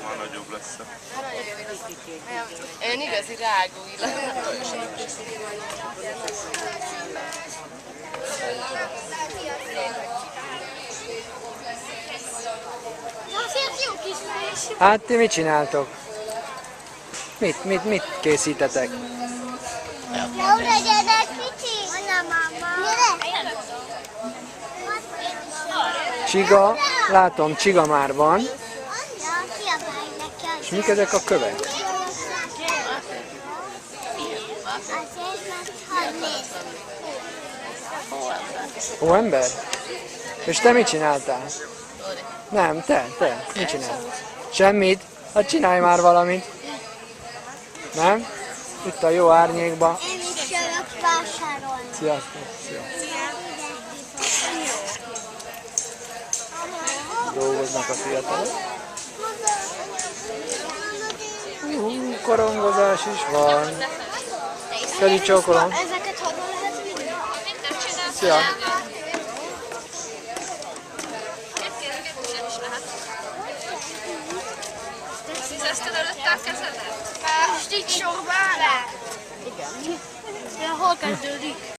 már nagyobb lesz. Olyan igazi rágói Hát ti mit csináltok? Mit készítetek? Laura, gyerek, kicsi! Anna, mama! Gyere! Csiga, látom, csiga már van. Anna, kiabálj neki! És mik ezek a kövek? Azért, mert hadd nézd! Hóember? És te mit csináltál? Nem, te, mit csináltál? Semmit? Hát csinálj már valamit. Nem? Itt a jó árnyékba. Én is jövök vásárolni. Sziasztok! Szia. Dolgoznak a fiatalok. Korongozás is van. Feli csókolom. Ezeket honnan lehet vinni? Szia! Szízezted előtte a kezedet? Most így sorba áll? Igen. Hol kezdődik?